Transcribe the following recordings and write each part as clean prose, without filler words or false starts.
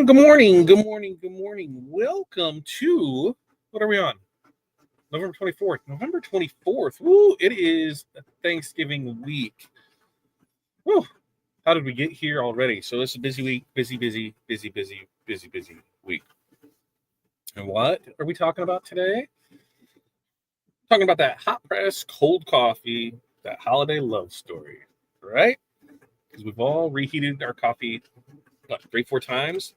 Good morning. Good morning. Good morning. Welcome to, what are we on? November 24th. November 24th. Woo, it is Thanksgiving week. Woo, how did we get here already? So it's a busy week, busy week. And what are we talking about today? Talking about that hot press cold coffee, that holiday love story, right? Because we've all reheated our coffee, 3-4 times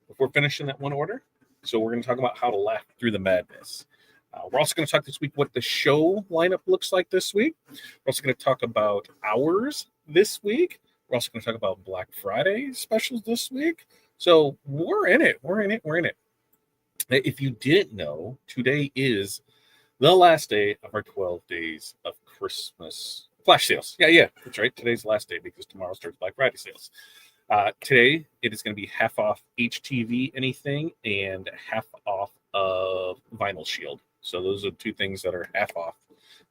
before finishing that one order. So we're going to talk about how to laugh through the madness. We're also going to talk this week what the show lineup looks like this week. We're also going to talk about hours this week. We're also going to talk about Black Friday specials this week. So we're in it. If you didn't know, today is the last day of our 12 days of Christmas flash sales. Yeah, that's right. Today's the last day because tomorrow starts Black Friday sales. Today, it is going to be half off HTV anything and half off of Vinyl Shield. So those are two things that are half off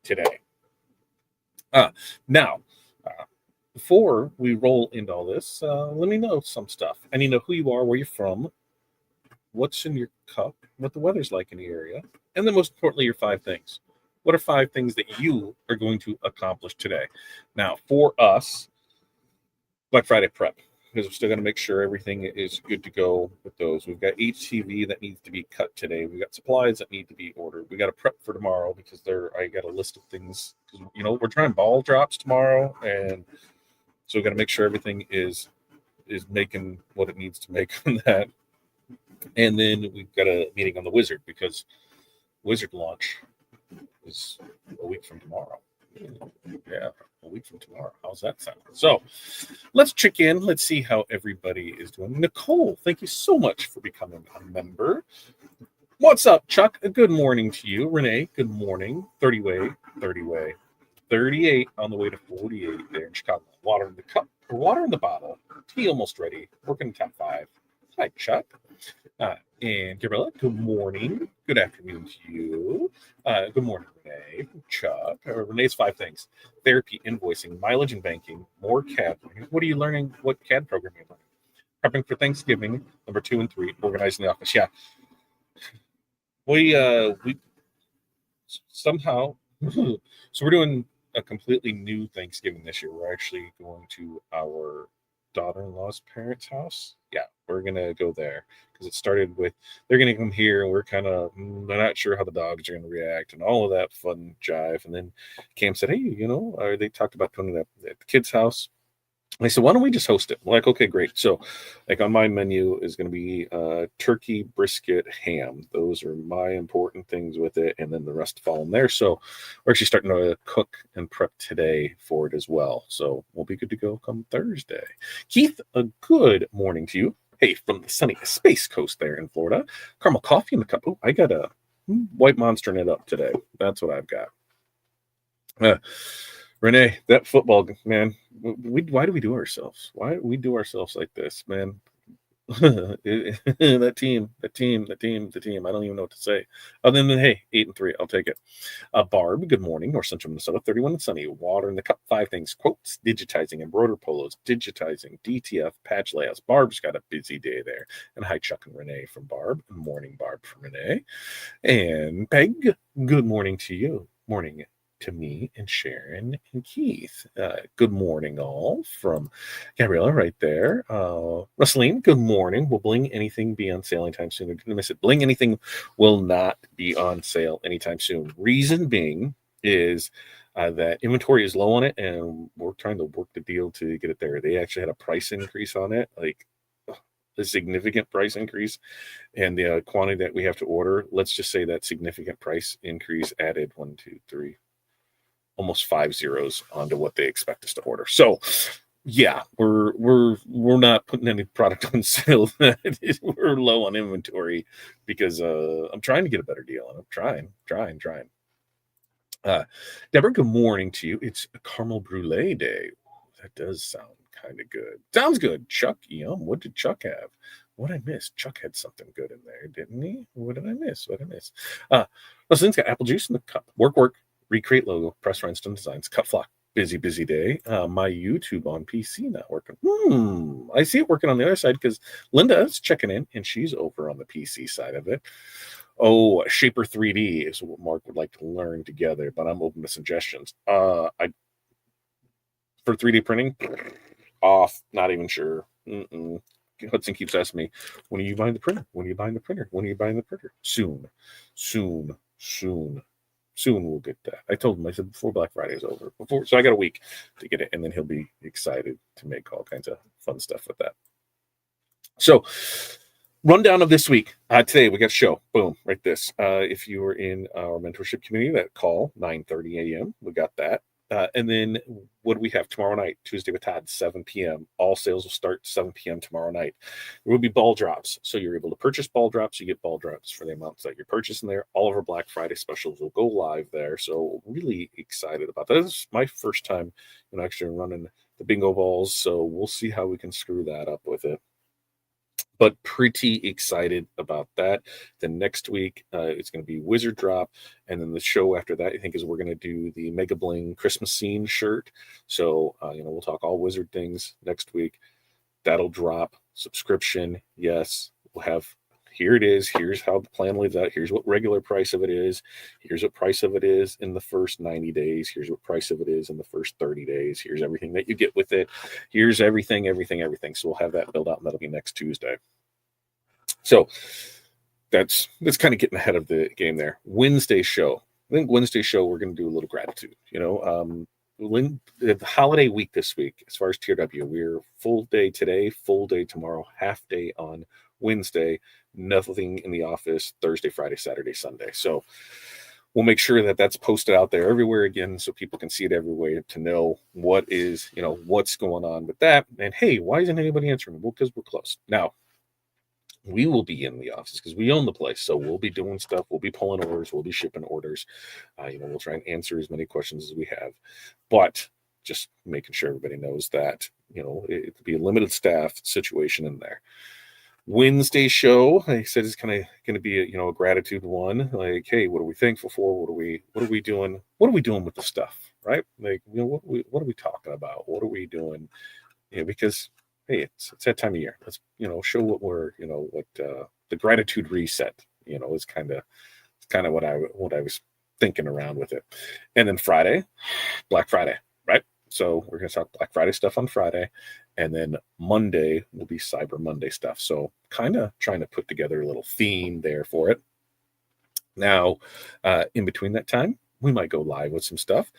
today. Now, before we roll into all this, let me know some stuff. I need to know who you are, where you're from, what's in your cup, what the weather's like in the area, and then most importantly, your 5 things. What are 5 things that you are going to accomplish today? Now, for us, Black Friday prep, because we're still going to make sure everything is good to go with those. We've got HTV that needs to be cut today. We've got supplies that need to be ordered. We got to prep for tomorrow because I got a list of things. We're trying ball drops tomorrow, and so we got to make sure everything is making what it needs to make on that. And then we've got a meeting on the Wizard because Wizard launch is a week from tomorrow. Yeah, a week from tomorrow. How's that sound? So let's check in. Let's see how everybody is doing. Nicole, thank you so much for becoming a member. What's up, Chuck? Good morning to you. Renee, good morning. 30 way. 38 on the way to 48 there in Chicago. Water in the cup, or water in the bottle. Tea almost ready. Working top 5. Hi, Chuck. And Gabriella, good morning. Good afternoon to you. Good morning, Renee. Chuck. Renee's 5 things: therapy, invoicing, mileage and banking, more CAD learning. What are you learning? What CAD program are you learning? Prepping for Thanksgiving. Number 2 and 3, organizing the office. Yeah. We somehow, so we're doing a completely new Thanksgiving this year. We're actually going to our daughter-in-law's parents' house. Yeah, we're gonna go there because it started with they're gonna come here and we're kind of not sure how the dogs are gonna react and all of that fun jive. And then Cam said, "Hey, they talked about doing it at the kids' house." And I said, "Why don't we just host it?" I'm like, okay, great. So, like on my menu is going to be turkey, brisket, ham. Those are my important things with it, and then the rest fall in there. So, we're actually starting to cook and prep today for it as well. So, we'll be good to go come Thursday. Keith, a good morning to you. Hey, from the sunny Space Coast there in Florida. Caramel coffee in the cup. Oh, I got a White Monster it up today. That's what I've got. Renee, that football, man, why do we do ourselves? Why do we do ourselves like this, man? that team. I don't even know what to say. Other than, hey, 8 and 3, I'll take it. Barb, good morning. North Central Minnesota, 31 and sunny. Water in the cup, 5 things. Quotes, digitizing, embroidered polos, digitizing, DTF, patch layouts. Barb's got a busy day there. And hi, Chuck and Renee from Barb. Good morning, Barb from Renee. And Peg, good morning to you. Morning to me and Sharon and Keith. Good morning, all, from Gabriella right there. Russeline, good morning. Will Bling Anything be on sale anytime soon? I'm going to miss it. Bling Anything will not be on sale anytime soon. Reason being is that inventory is low on it, and we're trying to work the deal to get it there. They actually had a price increase on it, like a significant price increase, and the quantity that we have to order, let's just say that significant price increase added 1, 2, 3, almost 5 zeros onto what they expect us to order. So yeah, we're not putting any product on sale. We're low on inventory because I'm trying to get a better deal, and I'm trying. Deborah, good morning to you. It's a caramel brulee day. That does sound kind of good. Sounds good. Chuck, yum. What did Chuck have? What I missed? Chuck had something good in there, didn't he? What did I miss? Rosalind's got apple juice in the cup. Work. Recreate logo. Press rhinestone designs. Cut flock. busy day. My YouTube on PC not working. I see it working on the other side because Linda is checking in and she's over on the PC side of it. Oh, Shaper 3D is what Mark would like to learn together, but I'm open to suggestions. For 3D printing, off, not even sure. Hudson keeps asking me, when are you buying the printer? When are you buying the printer? When are you buying the printer? Soon, soon, soon. Soon we'll get that. I told him, I said, before Black Friday is over. So I got a week to get it, and then he'll be excited to make all kinds of fun stuff with that. So, rundown of this week. Today we got a show. Boom, right this. If you were in our mentorship community, that call, 9:30 a.m. We got that. And then what do we have tomorrow night? Tuesday with Todd, 7 p.m. All sales will start 7 p.m. tomorrow night. There will be ball drops. So you're able to purchase ball drops. You get ball drops for the amounts that you're purchasing there. All of our Black Friday specials will go live there. So really excited about that. This is my first time actually running the bingo balls. So we'll see how we can screw that up with it. But pretty excited about that. Then next week, it's going to be Wizard Drop. And then the show after that, I think, is we're going to do the Mega Bling Christmas Scene shirt. So, we'll talk all Wizard things next week. That'll drop. Subscription, yes. We'll have, here it is. Here's how the plan lays out. Here's what regular price of it is. Here's what price of it is in the first 90 days. Here's what price of it is in the first 30 days. Here's everything that you get with it. Here's everything. So we'll have that built out, and that'll be next Tuesday. So that's kind of getting ahead of the game there. Wednesday show. I think Wednesday show, we're going to do a little gratitude. The holiday week this week, as far as TRW, we're full day today, full day tomorrow, half day on Wednesday, nothing in the office Thursday, Friday, Saturday, Sunday. So we'll make sure that that's posted out there everywhere again, so people can see it everywhere to know what is, what's going on with that. And hey, why isn't anybody answering? Well, because we're closed. Now, we will be in the office because we own the place. So we'll be doing stuff. We'll be pulling orders. We'll be shipping orders. We'll try and answer as many questions as we have. But just making sure everybody knows that, it could be a limited staff situation in there. Wednesday show, like I said, is kind of going to be a gratitude one. Like, hey, what are we thankful for? What are we doing? What are we doing with the stuff? Right? Like, what are we talking about? What are we doing? Because hey, it's that time of year. Let's show what we're what the gratitude reset is kind of what I was thinking around with it. And then Friday, Black Friday, right? So we're gonna talk Black Friday stuff on Friday, and then Monday will be Cyber Monday stuff. So kind of trying to put together a little theme there for it. Now, in between that time, we might go live with some stuff.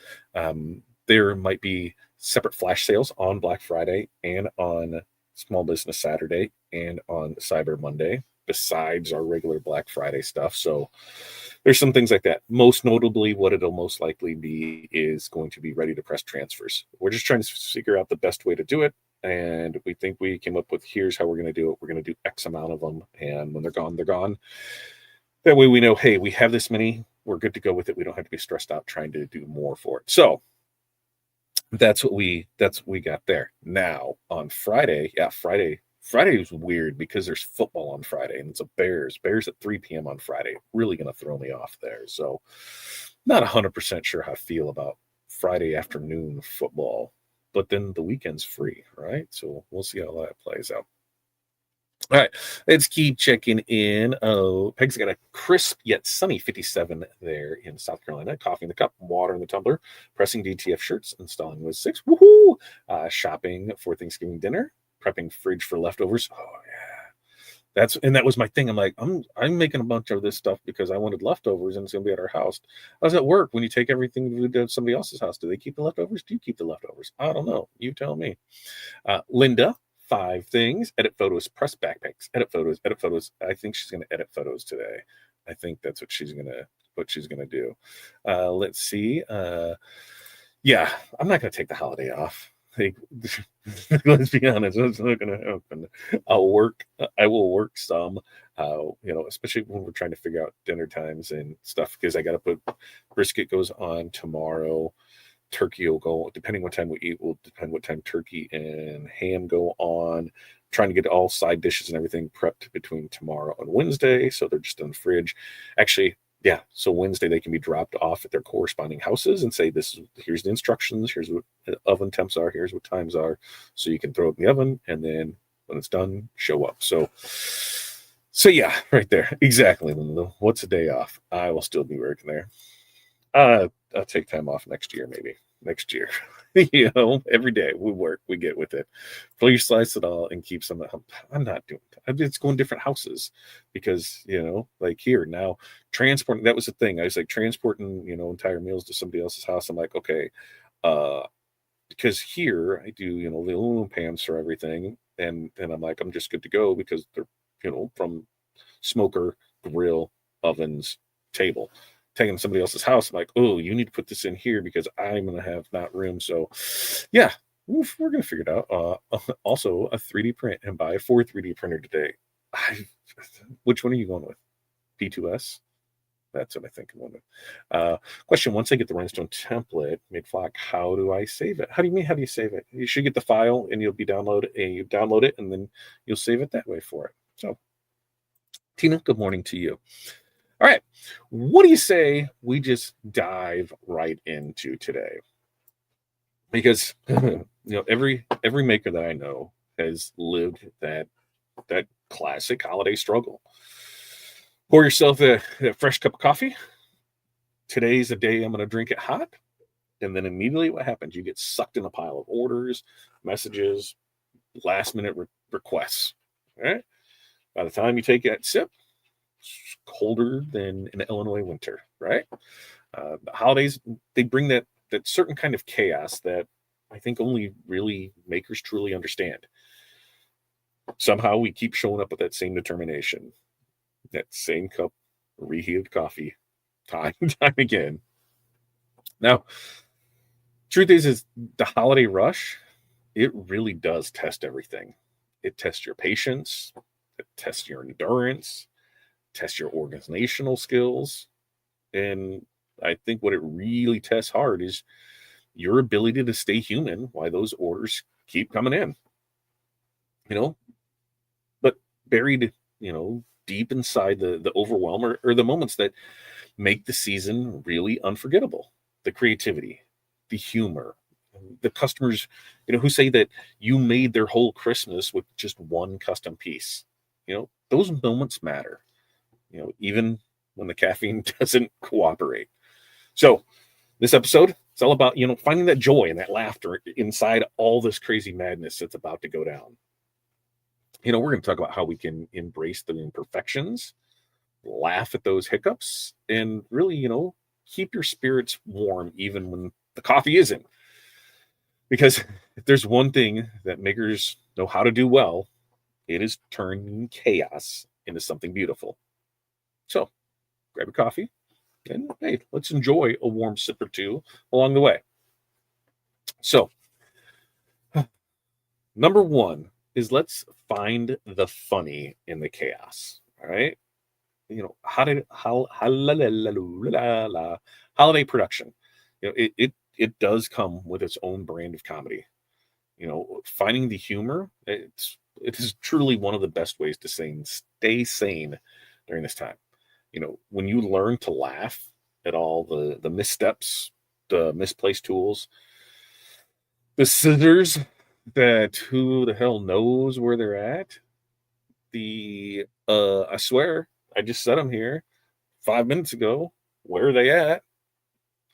There might be separate flash sales on Black Friday and on Small Business Saturday and on Cyber Monday, besides our regular Black Friday stuff. So there's some things like that. Most notably, what it'll most likely be is going to be ready to press transfers. We're just trying to figure out the best way to do it. And we think we came up with, here's how we're going to do it. We're going to do X amount of them. And when they're gone, they're gone. That way we know, hey, we have this many. We're good to go with it. We don't have to be stressed out trying to do more for it. So that's what we got there. Now on Friday, Friday was weird because there's football on Friday and it's a Bears at 3 p.m. on Friday. Really going to throw me off there. So not 100% sure how I feel about Friday afternoon football, but then the weekend's free, right? So we'll see how that plays out. All right, let's keep checking in. Oh, Peg's got a crisp yet sunny 57 there in South Carolina. Coffee in the cup, water in the tumbler, pressing DTF shirts, installing Wiz 6. Woohoo! Shopping for Thanksgiving dinner, prepping fridge for leftovers. Oh yeah, that was my thing. I'm like, I'm making a bunch of this stuff because I wanted leftovers and it's gonna be at our house. I was at work. When you take everything to somebody else's house, do they keep the leftovers? Do you keep the leftovers? I don't know. You tell me. Linda. 5 things: edit photos, press backpacks, edit photos. I think she's going to edit photos today. I think that's what she's going to do. Let's see. Yeah, I'm not going to take the holiday off. Like, let's be honest, it's not going to happen. I will work some, especially when we're trying to figure out dinner times and stuff, because I got to put brisket goes on tomorrow. Turkey will go, depending what time we eat, will depend what time turkey and ham go on. Trying to get all side dishes and everything prepped between tomorrow and Wednesday, so they're just in the fridge. Actually, Yeah, so Wednesday they can be dropped off at their corresponding houses and say, here's the instructions, here's what oven temps are, here's what times are, so you can throw it in the oven, and then when it's done, show up. So yeah, right there, exactly. What's a day off? I will still be working there. I'll take time off next year, maybe next year. Every day we work, we get with it. Please slice it all and keep some at home. I'm not doing that. I'm just going different houses because, like here now, transporting, that was the thing. I was like transporting, entire meals to somebody else's house. I'm like, okay, uh, because here I do, the aluminum pans for everything. And I'm like, I'm just good to go because they're, from smoker, grill, ovens, table. Taking somebody else's house, I'm like, oh, you need to put this in here because I'm gonna have not room. So, yeah, we're gonna figure it out. Also, a 3D print and buy a 3D printer today. Which one are you going with? P2S. That's what I think I'm going with. Question: once I get the rhinestone template made flock, how do I save it? How do you mean? How do you save it? You should get the file and you download it, and then you'll save it that way for it. So, Tina, good morning to you. All right. What do you say we just dive right into today? Because every maker that I know has lived that classic holiday struggle. Pour yourself a fresh cup of coffee. Today's the day I'm going to drink it hot. And then immediately what happens? You get sucked in a pile of orders, messages, last minute requests. All right. By the time you take that sip, colder than an Illinois winter, right? The holidays, they bring that certain kind of chaos that I think only really makers truly understand. Somehow we keep showing up with that same determination, that same cup of reheated coffee, time and time again. Now, truth is the holiday rush, it really does test everything. It tests your patience, it tests your endurance, tests your organizational skills, and I think what it really tests hard is your ability to stay human while those orders keep coming in. But buried, deep inside the overwhelm are the moments that make the season really unforgettable. The creativity, the humor, the customers, who say that you made their whole Christmas with just one custom piece. Those moments matter, even when the caffeine doesn't cooperate. So this episode, it's all about, finding that joy and that laughter inside all this crazy madness that's about to go down. We're going to talk about how we can embrace the imperfections, laugh at those hiccups, and really, keep your spirits warm even when the coffee isn't. Because if there's one thing that makers know how to do well, it is turning chaos into something beautiful. So grab a coffee and hey, let's enjoy a warm sip or two along the way. So, number one is let's find the funny in the chaos. All right. Holiday production. It does come with its own brand of comedy. Finding the humor, it is truly one of the best ways to stay sane during this time. When you learn to laugh at all the missteps, the misplaced tools, the scissors that who the hell knows where they're at. I swear, I just said them here 5 minutes ago. Where are they at?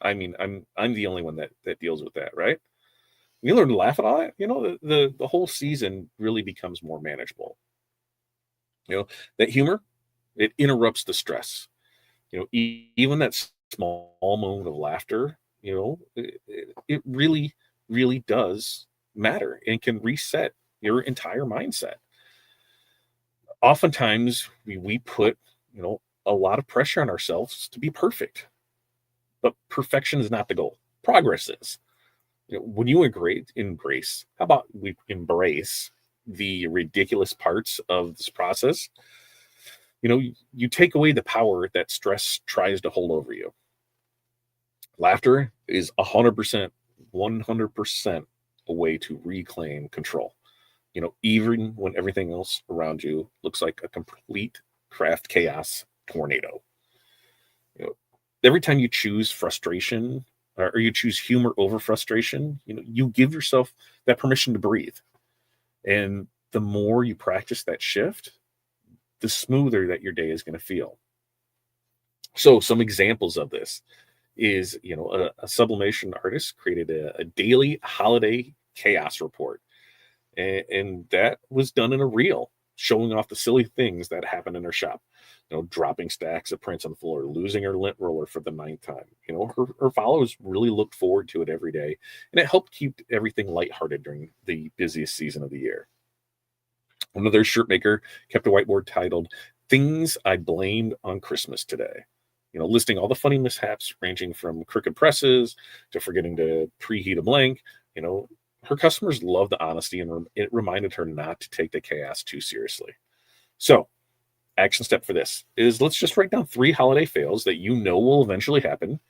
I mean, I'm the only one that deals with that, right? You learn to laugh at all that, the whole season really becomes more manageable. That humor, it interrupts the stress. Even that small moment of laughter, it really, really does matter and can reset your entire mindset. Oftentimes we put, a lot of pressure on ourselves to be perfect, but perfection is not the goal. Progress is. When you embrace, how about we embrace the ridiculous parts of this process? You take away the power that stress tries to hold over you. Laughter is 100% a way to reclaim control. Even when everything else around you looks like a complete craft chaos tornado. Every time you choose frustration or you choose humor over frustration, you give yourself that permission to breathe. And the more you practice that shift, the smoother that your day is going to feel. So some examples of this is, a sublimation artist created a daily holiday chaos report. And that was done in a reel, showing off the silly things that happen in her shop. Dropping stacks of prints on the floor, losing her lint roller for the ninth time. Her followers really looked forward to it every day, and it helped keep everything lighthearted during the busiest season of the year. Another shirt maker kept a whiteboard titled "Things I Blamed on Christmas Today." Listing all the funny mishaps ranging from crooked presses to forgetting to preheat a blank. Her customers loved the honesty, and it reminded her not to take the chaos too seriously. So, action step for this is, let's just write down 3 holiday fails that will eventually happen,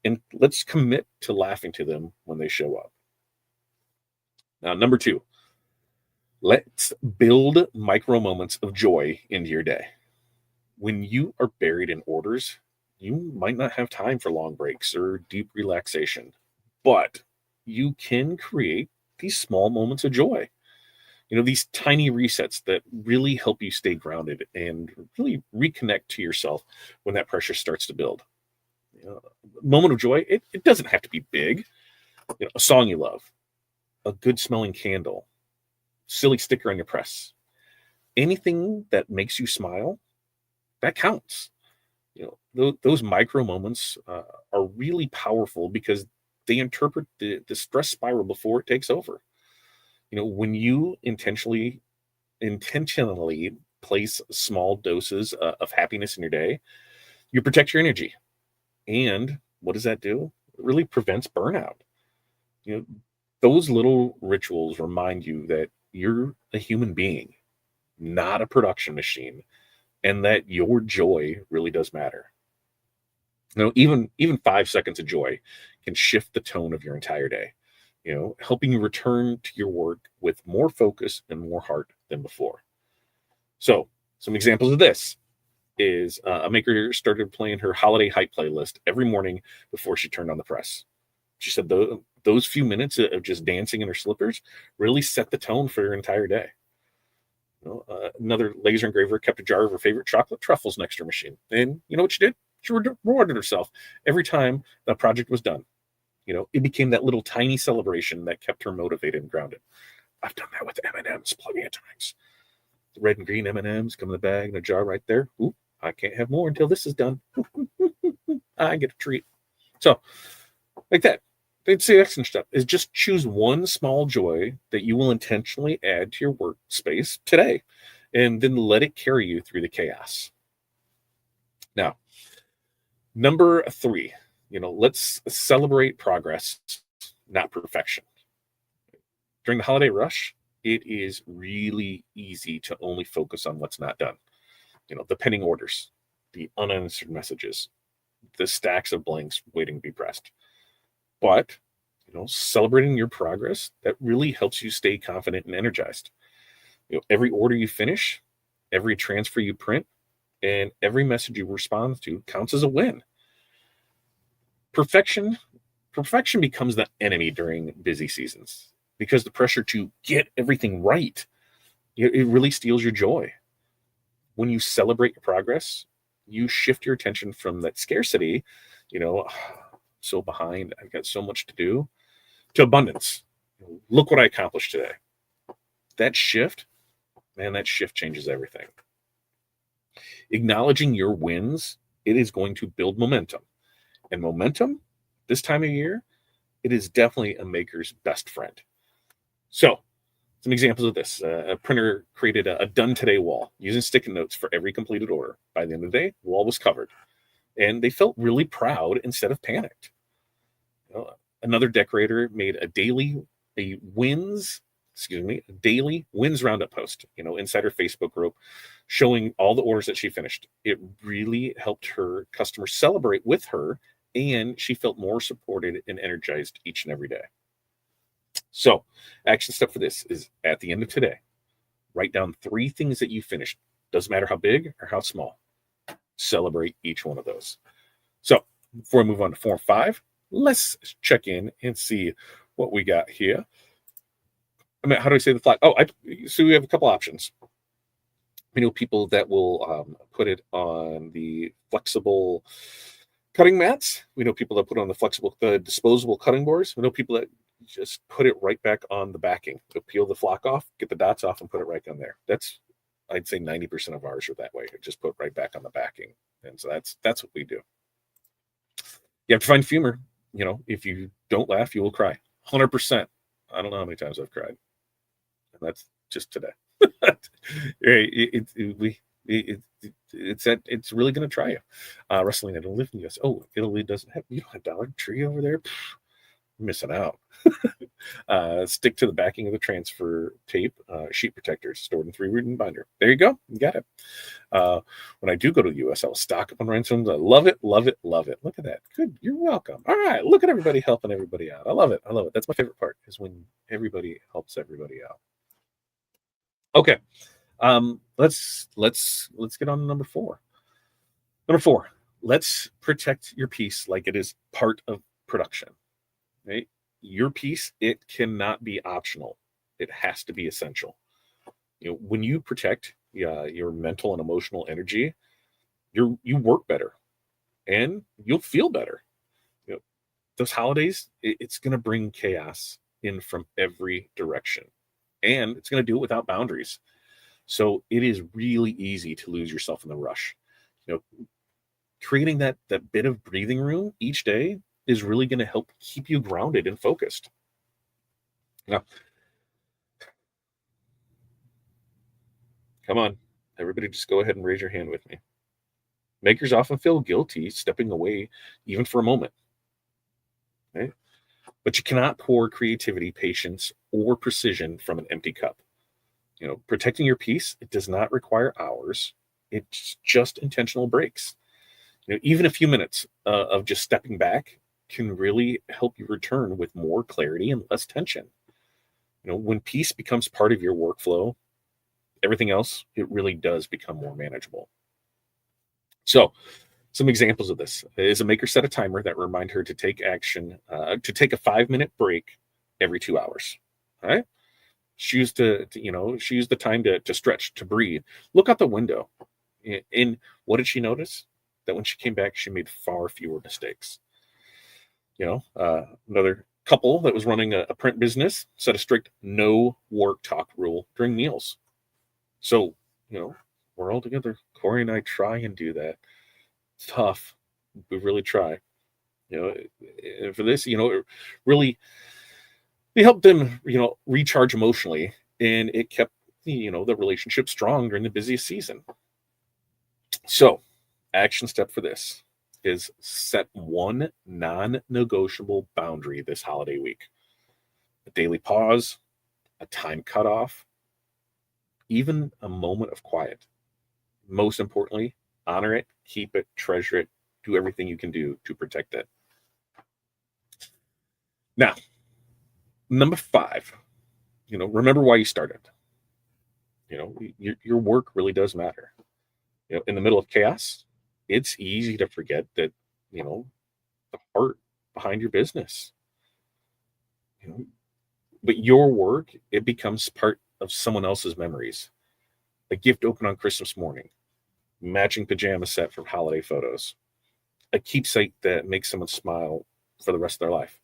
and let's commit to laughing to them when they show up. Now, number 2, let's build micro moments of joy into your day. When you are buried in orders, you might not have time for long breaks or deep relaxation, but you can create these small moments of joy. These tiny resets that really help you stay grounded and really reconnect to yourself when that pressure starts to build. Moment of joy, it doesn't have to be big. A song you love, a good smelling candle, silly sticker on your press, anything that makes you smile, that counts. Those micro moments are really powerful because they interpret the stress spiral before it takes over. When you intentionally place small doses of happiness in your day, you protect your energy. And what does that do? It really prevents burnout. You know, those little rituals remind you that you're a human being, not a production machine, and that your joy really does matter. Even 5 seconds of joy can shift the tone of your entire day, helping you return to your work with more focus and more heart than before. So, some examples of this is a maker started playing her holiday hype playlist every morning before she turned on the press. She said those few minutes of just dancing in her slippers really set the tone for her entire day. Another laser engraver kept a jar of her favorite chocolate truffles next to her machine. And you know what she did? She rewarded herself every time the project was done. It became that little tiny celebration that kept her motivated and grounded. I've done that with M&Ms plenty of times. The red and green M&Ms come in the bag in a jar right there. Ooh, I can't have more until this is done. I get a treat. So, like that. They'd say action step is just choose one small joy that you will intentionally add to your workspace today, and then let it carry you through the chaos. Now, number 3, let's celebrate progress, not perfection. During the holiday rush, it is really easy to only focus on what's not done. The pending orders, the unanswered messages, the stacks of blanks waiting to be pressed. But, celebrating your progress, that really helps you stay confident and energized. Every order you finish, every transfer you print, and every message you respond to counts as a win. Perfection becomes the enemy during busy seasons because the pressure to get everything right, it really steals your joy. When you celebrate your progress, you shift your attention from that scarcity, so behind, I've got so much to do, to abundance. Look what I accomplished today. That shift, man, that shift changes everything. Acknowledging your wins, it is going to build momentum. And momentum, this time of year, it is definitely a maker's best friend. So, some examples of this. A printer created a done today wall using sticky notes for every completed order. By the end of the day, the wall was covered. And they felt really proud instead of panicked. Another decorator made a daily wins roundup post, inside her Facebook group, showing all the orders that she finished. It really helped her customers celebrate with her, and she felt more supported and energized each and every day. So, action step for this is, at the end of today, write down 3 things that you finished. Doesn't matter how big or how small. Celebrate each one of those. So, Before I move on to form 5, let's check in and see what we got here. I mean, how do I say the flag? So we have a couple options. We know people that will put it on the flexible cutting mats. We know people that put on the disposable cutting boards. We know people that just put it right back on the backing. So peel the flock off, get the dots off, and put it right on there. I'd say 90% of ours are that way. Just put right back on the backing, and so that's what we do. You have to find humor. If you don't laugh, you will cry. 100%. I don't know how many times I've cried, and that's just today. It's really going to try you. Wrestling, I don't live in the US. Oh, Italy doesn't have, you don't have Dollar Tree over there? You're missing out. Stick to the backing of the transfer tape, sheet protectors stored in 3-ring binder. There you go. You got it. When I do go to the US, I'll stock up on rhinestones. I love it, love it, love it. Look at that. Good. You're welcome. All right. Look at everybody helping everybody out. I love it. I love it. That's my favorite part, is when everybody helps everybody out. Okay. Let's get on to number 4. Number 4, let's protect your piece like it is part of production. Right? Your piece, it cannot be optional. It has to be essential. When you protect your mental and emotional energy, you work better and you'll feel better. Those holidays, it's going to bring chaos in from every direction, and it's going to do it without boundaries. So it is really easy to lose yourself in the rush. Creating that bit of breathing room each day is really going to help keep you grounded and focused. Now, come on, everybody, just go ahead and raise your hand with me. Makers often feel guilty stepping away, even for a moment. Right? But you cannot pour creativity, patience, or precision from an empty cup. Protecting your piece, it does not require hours. It's just intentional breaks. Even a few minutes of just stepping back can really help you return with more clarity and less tension. When peace becomes part of your workflow, everything else, it really does become more manageable. So, some examples of this is: a maker set a timer that remind her to take action, to take a 5-minute break every 2 hours. All right. She used the time to stretch, to breathe, look out the window. And what did she notice? That when she came back, she made far fewer mistakes. Another couple that was running a print business set a strict no work talk rule during meals. So, we're all together. Corey and I try and do that. It's tough. We really try. And for this, it really, it helped them, recharge emotionally, and it kept the relationship strong during the busiest season. So, action step for this is set one non-negotiable boundary this holiday week. A daily pause, a time cutoff, even a moment of quiet. Most importantly, honor it, keep it, treasure it, do everything you can do to protect it. Now, number 5, remember why you started. Your work really does matter. In the middle of chaos, it's easy to forget that, the heart behind your business. But your work, it becomes part of someone else's memories. A gift opened on Christmas morning, matching pajama set from holiday photos, a keepsake that makes someone smile for the rest of their life.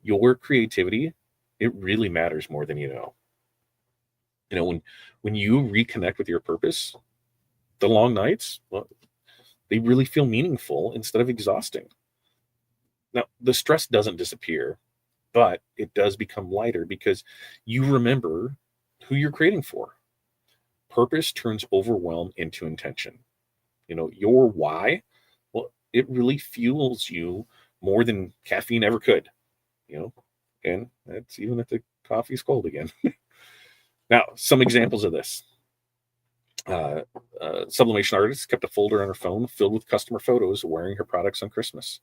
Your creativity, it really matters more than you know. When you reconnect with your purpose, the long nights, well, they really feel meaningful instead of exhausting. Now, the stress doesn't disappear, but it does become lighter because you remember who you're creating for. Purpose turns overwhelm into intention. Your why, well, it really fuels you more than caffeine ever could. And that's even if the coffee's cold again. Now, some examples of this. Sublimation artist kept a folder on her phone filled with customer photos wearing her products on Christmas.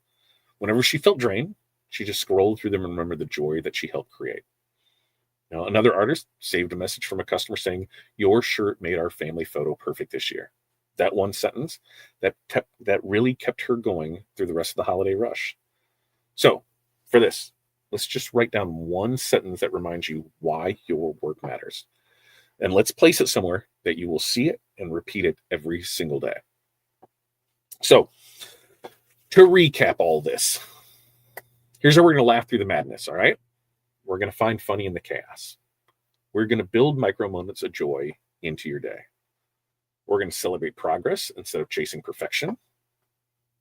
Whenever she felt drained, she just scrolled through them and remembered the joy that she helped create. Another artist saved a message from a customer saying, "Your shirt made our family photo perfect this year." That one sentence that really kept her going through the rest of the holiday rush. So for this, let's just write down one sentence that reminds you why your work matters. And let's place it somewhere that you will see it and repeat it every single day. So to recap all this, here's how we're going to laugh through the madness, all right? We're going to find funny in the chaos. We're going to build micro moments of joy into your day. We're going to celebrate progress instead of chasing perfection.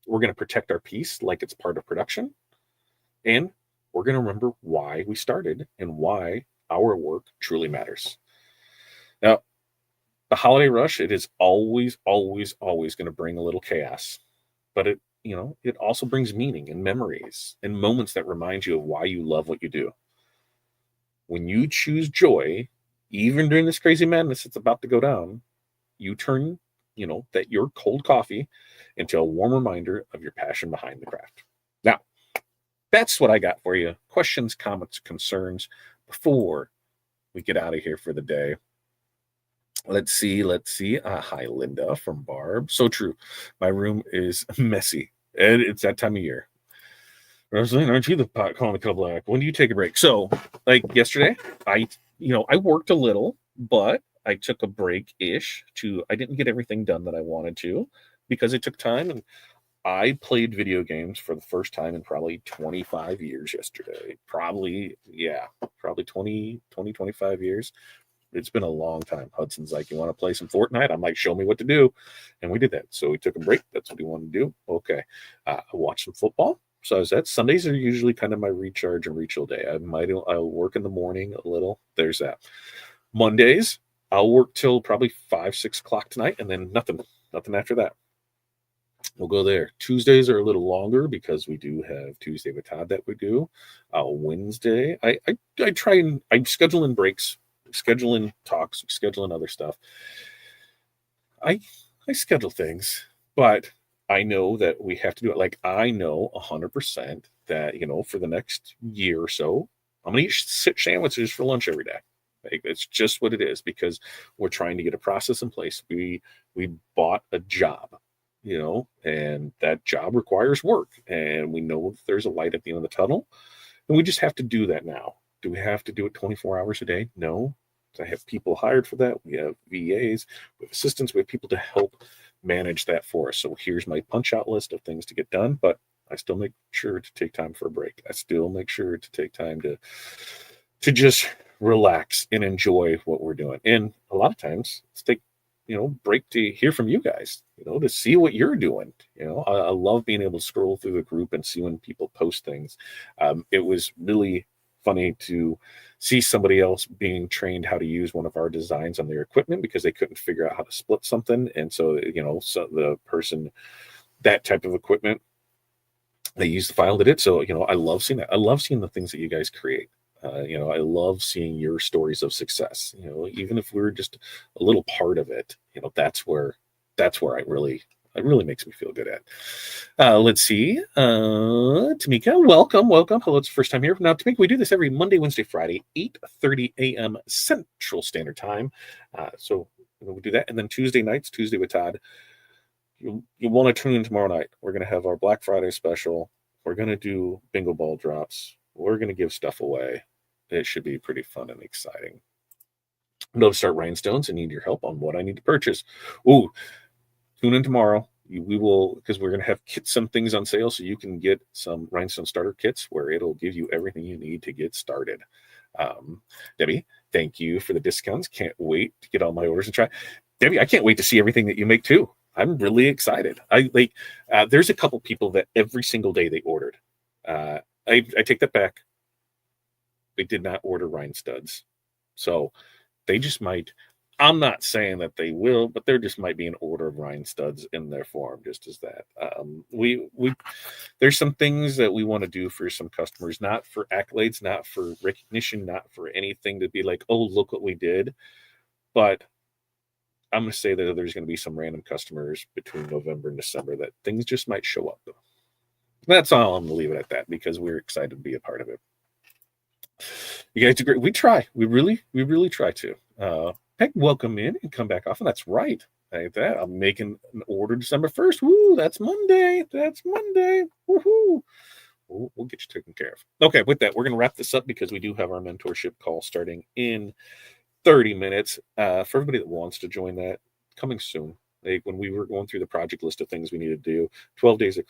We're going to protect our peace like it's part of production. And we're going to remember why we started and why our work truly matters. Now, the holiday rush, it is always, always, always going to bring a little chaos, but it also brings meaning and memories and moments that remind you of why you love what you do. When you choose joy, even during this crazy madness that's about to go down, you turn, that your cold coffee into a warm reminder of your passion behind the craft. Now, that's what I got for you. Questions, comments, concerns before we get out of here for the day. Let's see. Hi, Linda from Barb. So true. My room is messy. And it's that time of year. Rosalind, aren't you the pot calling the kettle black? When do you take a break? So, like yesterday, I worked a little, but I took a break-ish I didn't get everything done that I wanted to because it took time. And I played video games for the first time in probably 25 years yesterday. Probably 20, 25 years. It's been a long time. Hudson's like, you want to play some Fortnite? I'm like, show me what to do. And we did that. So we took a break. That's what he wanted to do. Okay. I watched some football. So that Sundays are usually kind of my recharge and rechill day. I'll work in the morning a little. There's that. Mondays, I'll work till probably 5, 6 o'clock tonight, and then nothing after that. We'll go there. Tuesdays are a little longer because we do have Tuesday with Todd that we do. Wednesday, I try and I schedule in breaks, schedule in talks, schedule in other stuff. I schedule things, but I know that we have to do it. Like I know 100% that for the next year or so, I'm gonna eat sandwiches for lunch every day. Like, it's just what it is because we're trying to get a process in place. We bought a job, and that job requires work, and we know that there's a light at the end of the tunnel, and we just have to do that now. Do we have to do it 24 hours a day? No. I have people hired for that. We have VAs, we have assistants, we have people to help manage that for us. So here's my punch out list of things to get done, but I still make sure to take time for a break. I still make sure to take time to just relax and enjoy what we're doing. And a lot of times it's take break to hear from you guys, to see what you're doing. I love being able to scroll through the group and see when people post things. It was really funny to see somebody else being trained how to use one of our designs on their equipment because they couldn't figure out how to split something. And so, so the person, that type of equipment, they used the file did it. So, I love seeing that. I love seeing the things that you guys create. I love seeing your stories of success. Even if we're just a little part of it, that's where it really makes me feel good at. Let's see. Tamika, welcome. Hello, it's the first time here. Now, Tamika, we do this every Monday, Wednesday, Friday, 8:30 a.m. Central Standard Time. So we do that. And then Tuesday nights, Tuesday with Todd. You want to tune in tomorrow night. We're going to have our Black Friday special. We're going to do bingo ball drops. We're going to give stuff away. It should be pretty fun and exciting. I'm going to start rhinestones and need your help on what I need to purchase. Ooh, tune in tomorrow. We will, because we're going to have some things on sale so you can get some rhinestone starter kits where it'll give you everything you need to get started. Debbie, thank you for the discounts. Can't wait to get all my orders and try. Debbie, I can't wait to see everything that you make too. I'm really excited. There's a couple people that every single day they ordered. I take that back. They did not order rhinestones. So they just might. I'm not saying that they will, but there just might be an order of rhinestones in their form, just as that. There's some things that we want to do for some customers, not for accolades, not for recognition, not for anything to be like, oh, look what we did. But I'm going to say that there's going to be some random customers between November and December that things just might show up. That's all. I'm going to leave it at that because we're excited to be a part of it. You guys do great. We try. We really try to. Peg, welcome in and come back off. And that's right. Like that. I'm making an order December 1st. Woo, that's Monday. That's Monday. Woohoo. We'll get you taken care of. Okay, with that, we're going to wrap this up because we do have our mentorship call starting in 30 minutes. For everybody that wants to join that, coming soon. Like when we were going through the project list of things we need to do, 12 days of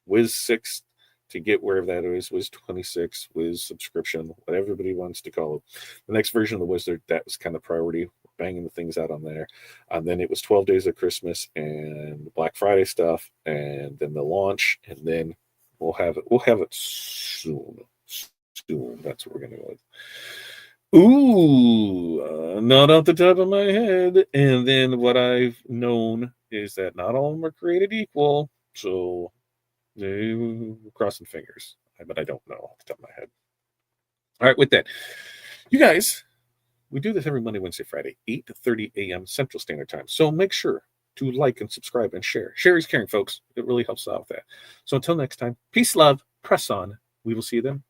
Wiz 6 to get wherever that is, Wiz 26, Wiz subscription, what everybody wants to call it. The next version of the Wizard, that was kind of priority, banging the things out on there. And then it was 12 days of Christmas and Black Friday stuff, and then the launch, and then we'll have it soon. Soon. That's what we're gonna go with. Ooh, not off the top of my head. And then what I've known is that not all of them are created equal. So crossing fingers, but I don't know off the top of my head. All right, with that, you guys, we do this every Monday, Wednesday, Friday, 8:30 a.m. Central Standard Time. So make sure to like and subscribe and share. Share is caring, folks. It really helps out with that. So until next time, peace, love, press on. We will see you then.